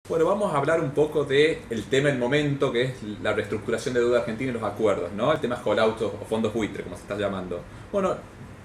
Bueno, vamos a hablar un poco del tema del momento, que es la reestructuración de deuda argentina y los acuerdos, ¿no? El tema holdout o fondos buitre, como se está llamando. Bueno,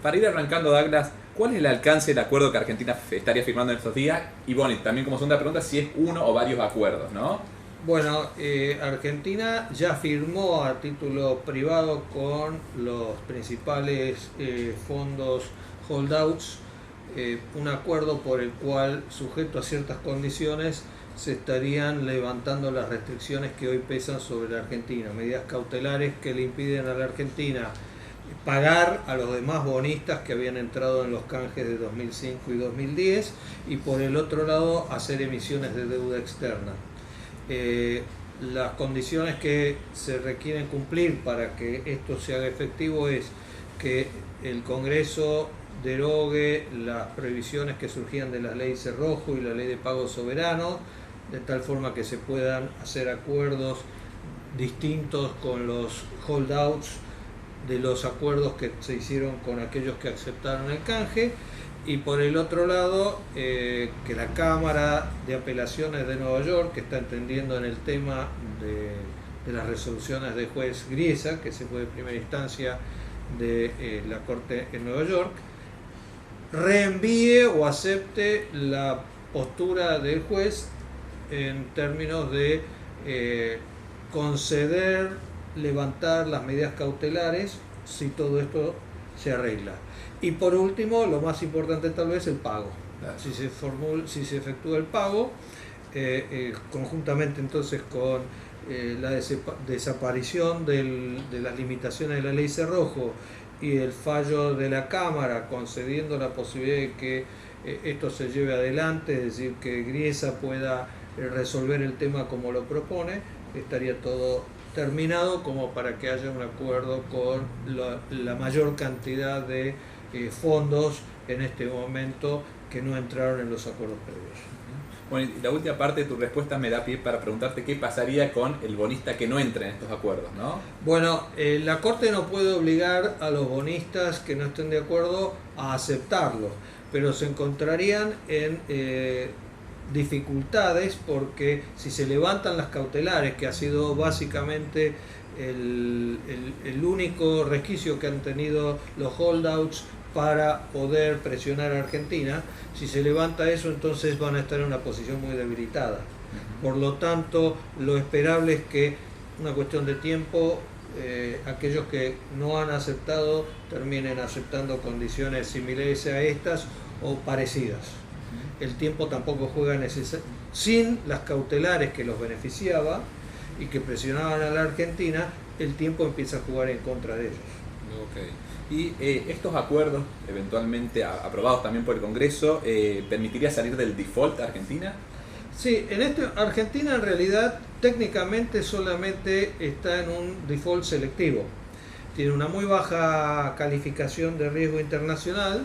para ir arrancando, Douglas, ¿cuál es el alcance del acuerdo que Argentina estaría firmando en estos días? Y bueno, y también como segunda pregunta, si es uno o varios acuerdos, ¿no? Bueno, Argentina ya firmó a título privado con los principales fondos holdouts un acuerdo por el cual, sujeto a ciertas condiciones, se estarían levantando las restricciones que hoy pesan sobre la Argentina, medidas cautelares que le impiden a la Argentina pagar a los demás bonistas que habían entrado en los canjes de 2005 y 2010 y por el otro lado hacer emisiones de deuda externa. Las condiciones que se requieren cumplir para que esto se haga efectivo es que el Congreso derogue las prohibiciones que surgían de la ley Cerrojo y la ley de pago soberano, de tal forma que se puedan hacer acuerdos distintos con los holdouts de los acuerdos que se hicieron con aquellos que aceptaron el canje, y por el otro lado que la Cámara de Apelaciones de Nueva York, que está entendiendo en el tema de las resoluciones del juez Griesa, que se fue de primera instancia de la Corte en Nueva York, reenvíe o acepte la postura del juez en términos de conceder, levantar las medidas cautelares si todo esto se arregla. Y por último, lo más importante tal vez, el pago. Claro. Si se efectúa el pago, conjuntamente entonces con la desaparición de las limitaciones de la ley Cerrojo y el fallo de la Cámara concediendo la posibilidad de que esto se lleve adelante, es decir, que Griesa pueda resolver el tema como lo propone, estaría todo terminado como para que haya un acuerdo con la mayor cantidad de fondos en este momento que no entraron en los acuerdos previos. Bueno, y la última parte de tu respuesta me da pie para preguntarte qué pasaría con el bonista que no entre en estos acuerdos, ¿no? Bueno, la Corte no puede obligar a los bonistas que no estén de acuerdo a aceptarlo, pero se encontrarían en dificultades porque si se levantan las cautelares, que ha sido básicamente el único resquicio que han tenido los holdouts para poder presionar a Argentina, si se levanta eso, entonces van a estar en una posición muy debilitada. Por lo tanto, lo esperable es que, una cuestión de tiempo, aquellos que no han aceptado terminen aceptando condiciones similares a estas o parecidas. El tiempo tampoco juega sin las cautelares que los beneficiaba y que presionaban a la Argentina, el tiempo empieza a jugar en contra de ellos. Okay. Y estos acuerdos, eventualmente aprobados también por el Congreso, ¿permitiría salir del default a Argentina? Sí, Argentina en realidad técnicamente solamente está en un default selectivo. Tiene una muy baja calificación de riesgo internacional,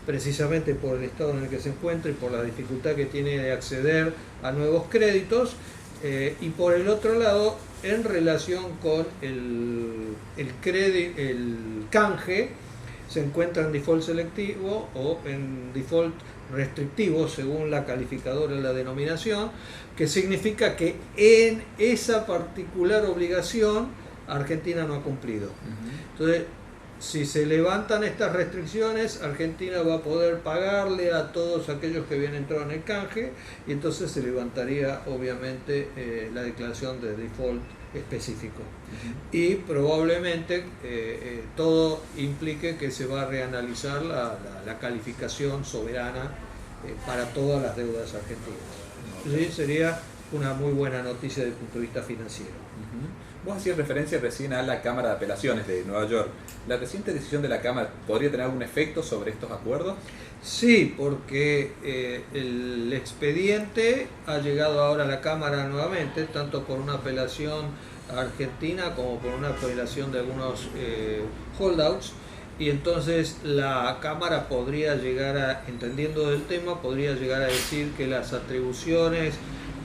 precisamente por el estado en el que se encuentra y por la dificultad que tiene de acceder a nuevos créditos, y por el otro lado, en relación con el canje, se encuentra en default selectivo o en default restrictivo, según la calificadora de la denominación, que significa que en esa particular obligación Argentina no ha cumplido. Entonces, si se levantan estas restricciones, Argentina va a poder pagarle a todos aquellos que habían entrado en el canje y entonces se levantaría obviamente la declaración de default específico. Y probablemente todo implique que se va a reanalizar la calificación soberana para todas las deudas argentinas. ¿Sí? Sería una muy buena noticia desde el punto de vista financiero. Vos hacías referencia recién a la Cámara de Apelaciones de Nueva York. ¿La reciente decisión de la Cámara podría tener algún efecto sobre estos acuerdos? Sí, porque el expediente ha llegado ahora a la Cámara nuevamente, tanto por una apelación a Argentina como por una apelación de algunos holdouts, y entonces la Cámara podría llegar a, entendiendo del tema, podría llegar a decir que las atribuciones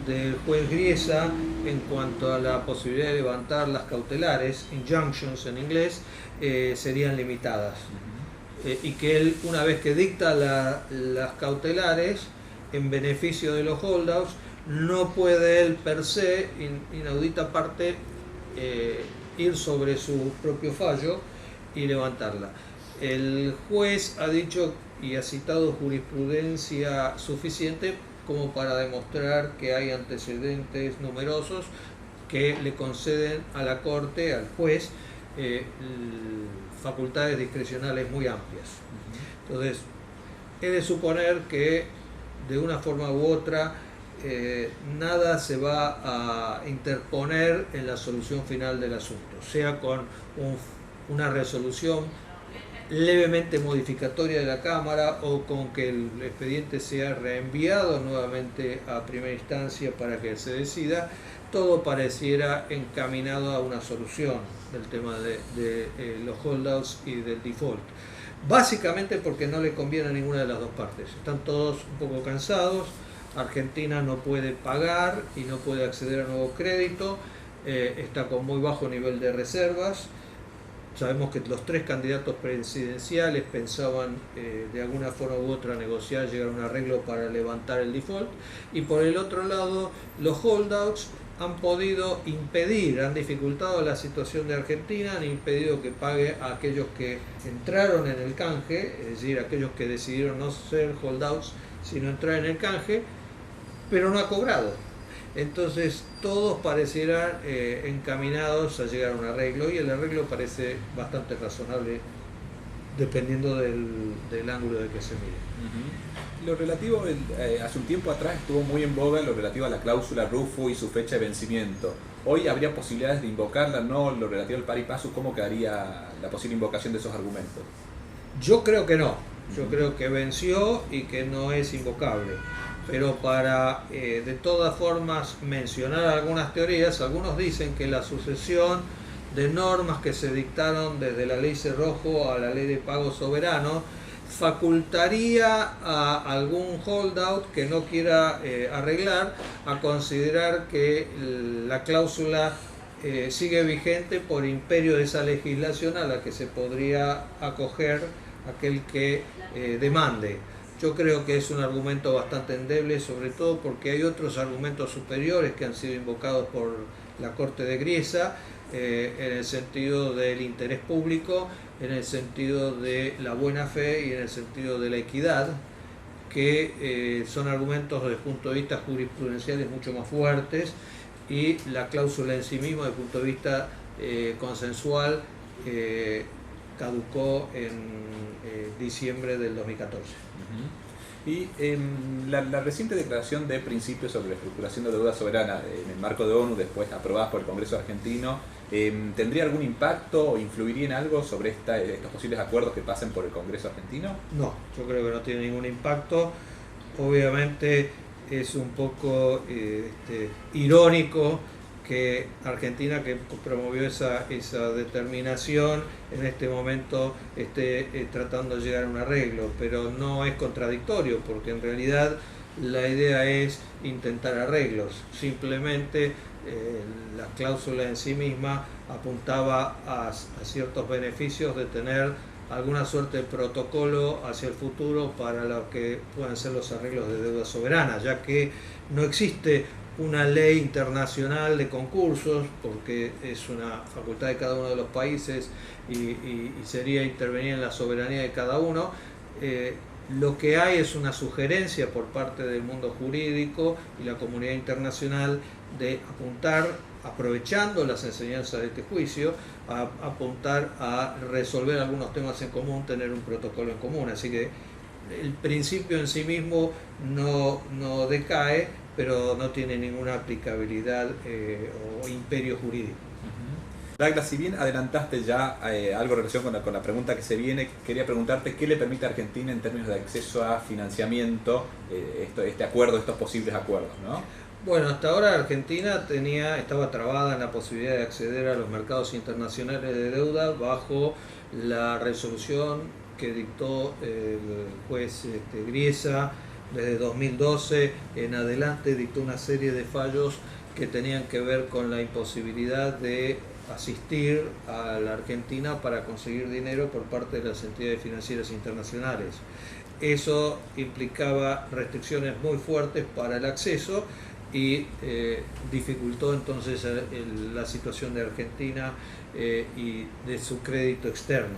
del juez Griesa en cuanto a la posibilidad de levantar las cautelares, injunctions en inglés, serían limitadas. Y que él, una vez que dicta las cautelares en beneficio de los holdouts, no puede él per se, inaudita parte, ir sobre su propio fallo y levantarla. El juez ha dicho y ha citado jurisprudencia suficiente como para demostrar que hay antecedentes numerosos que le conceden a la Corte, al juez, facultades discrecionales muy amplias. Entonces, he de suponer que de una forma u otra nada se va a interponer en la solución final del asunto, sea con una resolución levemente modificatoria de la Cámara o con que el expediente sea reenviado nuevamente a primera instancia para que se decida. Todo pareciera encaminado a una solución del tema de los holdouts y del default. Básicamente porque no le conviene a ninguna de las dos partes. Están todos un poco cansados. Argentina no puede pagar y no puede acceder a nuevo crédito. Está con muy bajo nivel de reservas. Sabemos que los tres candidatos presidenciales pensaban de alguna forma u otra negociar, llegar a un arreglo para levantar el default. Y por el otro lado, los holdouts han podido impedir, han dificultado la situación de Argentina, han impedido que pague a aquellos que entraron en el canje, es decir, aquellos que decidieron no ser holdouts, sino entrar en el canje, pero no ha cobrado. Entonces todos parecieran encaminados a llegar a un arreglo, y el arreglo parece bastante razonable dependiendo del ángulo de que se mire. Lo relativo, hace un tiempo atrás estuvo muy en boga lo relativo a la cláusula Rufo y su fecha de vencimiento. Hoy habría posibilidades de invocarla, ¿no? Lo relativo al pari passu, ¿cómo quedaría la posible invocación de esos argumentos? Yo creo que no, yo creo que venció y que no es invocable. Pero para de todas formas mencionar algunas teorías, algunos dicen que la sucesión de normas que se dictaron desde la ley Cerrojo a la ley de pago soberano facultaría a algún holdout que no quiera arreglar a considerar que la cláusula sigue vigente por imperio de esa legislación a la que se podría acoger aquel que demande. Yo creo que es un argumento bastante endeble, sobre todo porque hay otros argumentos superiores que han sido invocados por la Corte de Griesa, en el sentido del interés público, en el sentido de la buena fe y en el sentido de la equidad, que son argumentos desde el punto de vista jurisprudenciales mucho más fuertes, y la cláusula en sí misma, desde el punto de vista consensual, caducó en diciembre del 2014. Y la reciente declaración de principios sobre la estructuración de deuda soberana en el marco de ONU, después aprobadas por el Congreso argentino, ¿tendría algún impacto o influiría en algo sobre estos posibles acuerdos que pasen por el Congreso argentino? No, yo creo que no tiene ningún impacto. Obviamente es un poco irónico que Argentina, que promovió esa determinación, en este momento esté tratando de llegar a un arreglo, pero no es contradictorio, porque en realidad la idea es intentar arreglos. Simplemente la cláusula en sí misma apuntaba a ciertos beneficios de tener alguna suerte de protocolo hacia el futuro para lo que puedan ser los arreglos de deuda soberana, ya que no existe una ley internacional de concursos, porque es una facultad de cada uno de los países y sería intervenir en la soberanía de cada uno. Lo que hay es una sugerencia por parte del mundo jurídico y la comunidad internacional de apuntar, aprovechando las enseñanzas de este juicio, a apuntar a resolver algunos temas en común, tener un protocolo en común. Así que el principio en sí mismo no decae, pero no tiene ninguna aplicabilidad o imperio jurídico. Douglas, si bien adelantaste ya algo en relación con la pregunta que se viene, quería preguntarte qué le permite a Argentina en términos de acceso a financiamiento, este acuerdo, estos posibles acuerdos, ¿no? Bueno, hasta ahora Argentina estaba trabada en la posibilidad de acceder a los mercados internacionales de deuda bajo la resolución que dictó el juez Griesa. Desde 2012 en adelante dictó una serie de fallos que tenían que ver con la imposibilidad de asistir a la Argentina para conseguir dinero por parte de las entidades financieras internacionales. Eso implicaba restricciones muy fuertes para el acceso, y dificultó entonces la situación de Argentina y de su crédito externo.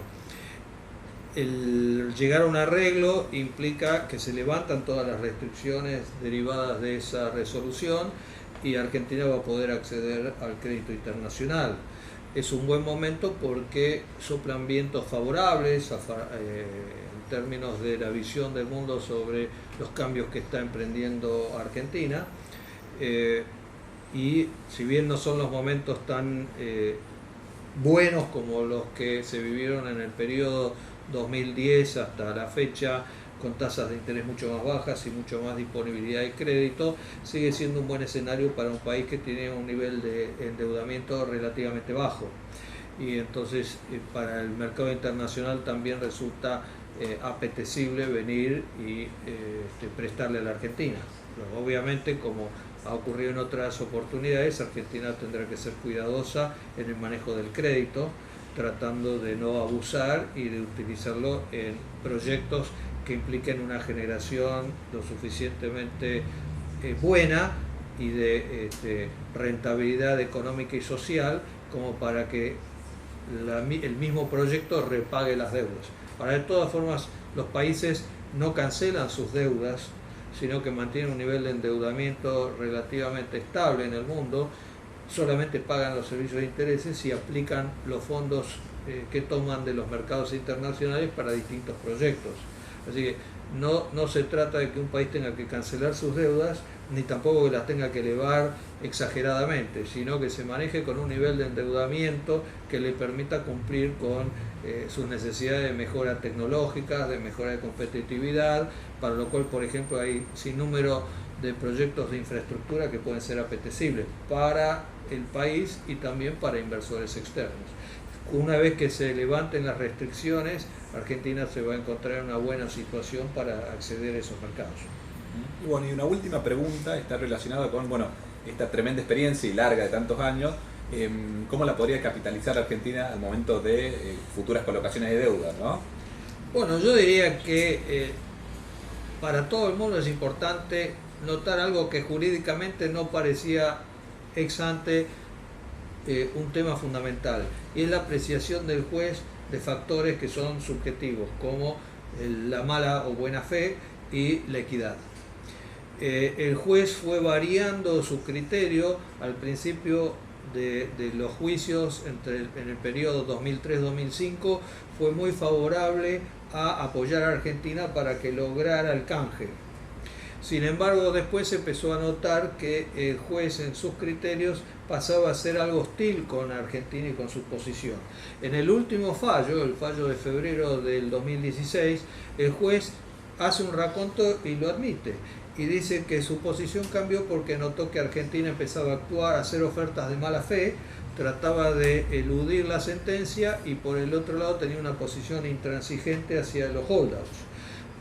El llegar a un arreglo implica que se levantan todas las restricciones derivadas de esa resolución y Argentina va a poder acceder al crédito internacional. Es un buen momento porque soplan vientos favorables en términos de la visión del mundo sobre los cambios que está emprendiendo Argentina. Y si bien no son los momentos tan buenos como los que se vivieron en el periodo 2010 hasta la fecha, con tasas de interés mucho más bajas y mucho más disponibilidad de crédito, sigue siendo un buen escenario para un país que tiene un nivel de endeudamiento relativamente bajo. Y entonces para el mercado internacional también resulta apetecible venir y prestarle a la Argentina. Pero obviamente, como ha ocurrido en otras oportunidades, Argentina tendrá que ser cuidadosa en el manejo del crédito, tratando de no abusar y de utilizarlo en proyectos que impliquen una generación lo suficientemente buena y de rentabilidad económica y social como para que el mismo proyecto repague las deudas. Ahora, de todas formas, los países no cancelan sus deudas, sino que mantienen un nivel de endeudamiento relativamente estable en el mundo, solamente pagan los servicios de intereses y aplican los fondos que toman de los mercados internacionales para distintos proyectos. Así que no se trata de que un país tenga que cancelar sus deudas, ni tampoco que las tenga que elevar exageradamente, sino que se maneje con un nivel de endeudamiento que le permita cumplir con sus necesidades de mejora tecnológica, de mejora de competitividad, para lo cual, por ejemplo, hay sin número de proyectos de infraestructura que pueden ser apetecibles para el país y también para inversores externos. Una vez que se levanten las restricciones, Argentina se va a encontrar en una buena situación para acceder a esos mercados. Y bueno, y una última pregunta está relacionada con esta tremenda experiencia y larga de tantos años. ¿Cómo la podría capitalizar Argentina al momento de futuras colocaciones de deuda, ¿no? Bueno, yo diría que para todo el mundo es importante notar algo que jurídicamente no parecía ex ante un tema fundamental, y es la apreciación del juez de factores que son subjetivos, como la mala o buena fe y la equidad. El juez fue variando su criterio al principio de los juicios en el periodo 2003-2005, fue muy favorable a apoyar a Argentina para que lograra el canje. Sin embargo, después se empezó a notar que el juez en sus criterios pasaba a ser algo hostil con Argentina y con su posición. En el último fallo, el fallo de febrero del 2016, el juez hace un raconto y lo admite. Y dice que su posición cambió porque notó que Argentina empezaba a actuar, a hacer ofertas de mala fe, trataba de eludir la sentencia y por el otro lado tenía una posición intransigente hacia los holdouts.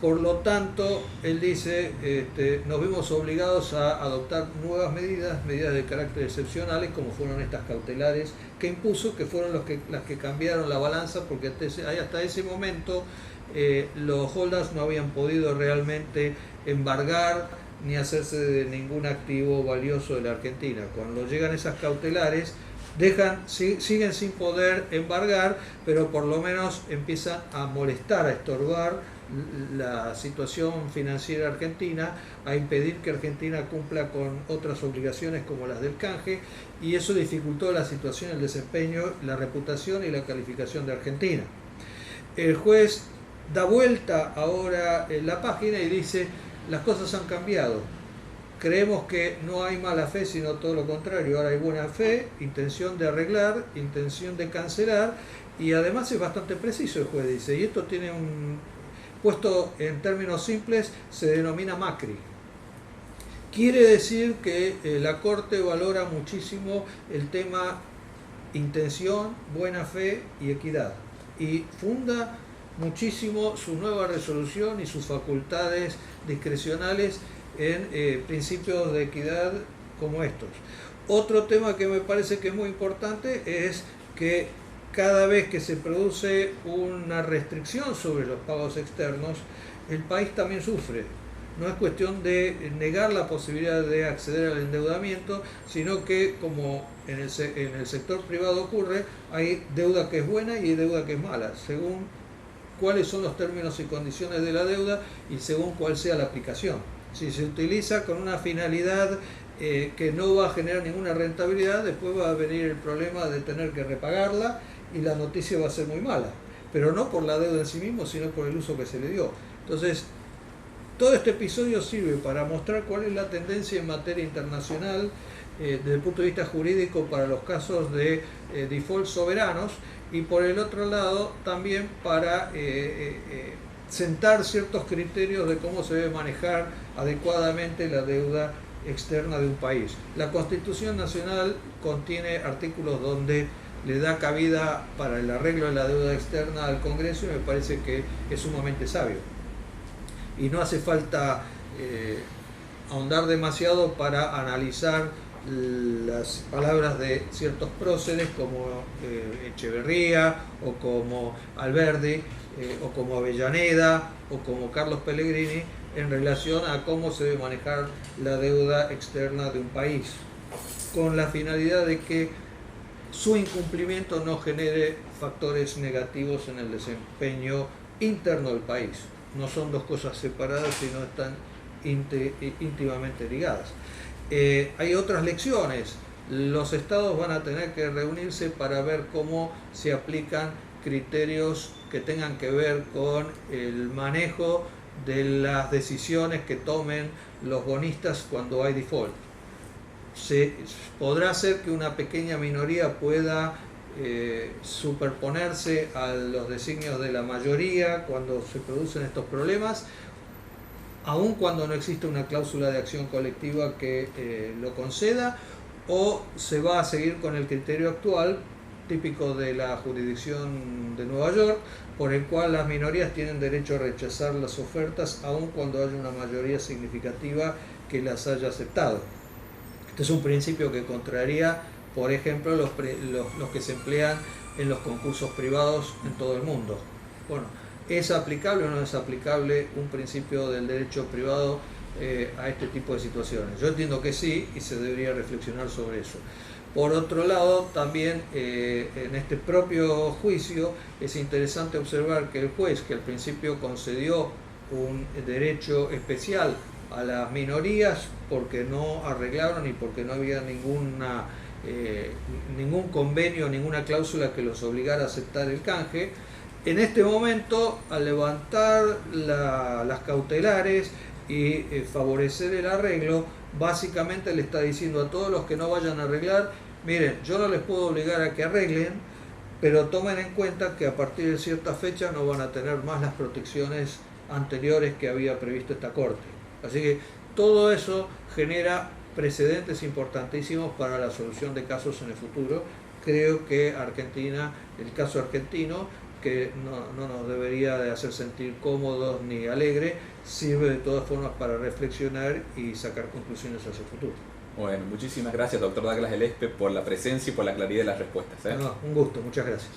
Por lo tanto, él dice, nos vimos obligados a adoptar nuevas medidas de carácter excepcionales, como fueron estas cautelares que impuso, que fueron las que cambiaron la balanza, porque hasta ese momento los holdouts no habían podido realmente embargar ni hacerse de ningún activo valioso de la Argentina. Cuando llegan esas cautelares, siguen sin poder embargar, pero por lo menos empiezan a molestar, a estorbar la situación financiera argentina, a impedir que Argentina cumpla con otras obligaciones como las del canje, y eso dificultó la situación, el desempeño, la reputación y la calificación de Argentina. El juez da vuelta ahora en la página y dice: las cosas han cambiado, creemos que no hay mala fe, sino todo lo contrario, ahora hay buena fe, intención de arreglar, intención de cancelar, y además es bastante preciso el juez, dice, y esto tiene puesto en términos simples, se denomina Macri. Quiere decir que la Corte valora muchísimo el tema intención, buena fe y equidad, y funda muchísimo su nueva resolución y sus facultades discrecionales en principios de equidad como estos. Otro tema que me parece que es muy importante es que cada vez que se produce una restricción sobre los pagos externos, el país también sufre, no es cuestión de negar la posibilidad de acceder al endeudamiento, sino que como en el sector privado ocurre, hay deuda que es buena y hay deuda que es mala, según cuáles son los términos y condiciones de la deuda y según cuál sea la aplicación. Si se utiliza con una finalidad que no va a generar ninguna rentabilidad, después va a venir el problema de tener que repagarla y la noticia va a ser muy mala, pero no por la deuda en sí mismo, sino por el uso que se le dio. Entonces, todo este episodio sirve para mostrar cuál es la tendencia en materia internacional desde el punto de vista jurídico para los casos de default soberanos, y por el otro lado también para sentar ciertos criterios de cómo se debe manejar adecuadamente la deuda externa de un país. La Constitución Nacional contiene artículos donde le da cabida para el arreglo de la deuda externa al Congreso, y me parece que es sumamente sabio. Y no hace falta ahondar demasiado para analizar las palabras de ciertos próceres como Echeverría o como Alberdi o como Avellaneda o como Carlos Pellegrini en relación a cómo se debe manejar la deuda externa de un país, con la finalidad de que su incumplimiento no genere factores negativos en el desempeño interno del país. No son dos cosas separadas, sino están íntimamente ligadas. Hay otras lecciones. Los estados van a tener que reunirse para ver cómo se aplican criterios que tengan que ver con el manejo de las decisiones que tomen los bonistas cuando hay default. Se podrá ser que una pequeña minoría pueda superponerse a los designios de la mayoría cuando se producen estos problemas, aun cuando no existe una cláusula de acción colectiva que lo conceda, o se va a seguir con el criterio actual típico de la jurisdicción de Nueva York, por el cual las minorías tienen derecho a rechazar las ofertas aun cuando haya una mayoría significativa que las haya aceptado. Este es un principio que contraría, por ejemplo, los que se emplean en los concursos privados en todo el mundo. Bueno, ¿es aplicable o no es aplicable un principio del derecho privado a este tipo de situaciones? Yo entiendo que sí, y se debería reflexionar sobre eso. Por otro lado, también en este propio juicio es interesante observar que el juez, que al principio concedió un derecho especial a las minorías porque no arreglaron y porque no había ningún convenio, ninguna cláusula que los obligara a aceptar el canje, en este momento, al levantar las cautelares y favorecer el arreglo, básicamente le está diciendo a todos los que no vayan a arreglar: miren, yo no les puedo obligar a que arreglen, pero tomen en cuenta que a partir de cierta fecha no van a tener más las protecciones anteriores que había previsto esta Corte. Así que todo eso genera precedentes importantísimos para la solución de casos en el futuro. Creo que Argentina, el caso argentino, que no nos debería de hacer sentir cómodos ni alegres, sirve de todas formas para reflexionar y sacar conclusiones hacia el futuro. Bueno, muchísimas gracias, doctor Douglas Elespe, por la presencia y por la claridad de las respuestas. No, un gusto, muchas gracias.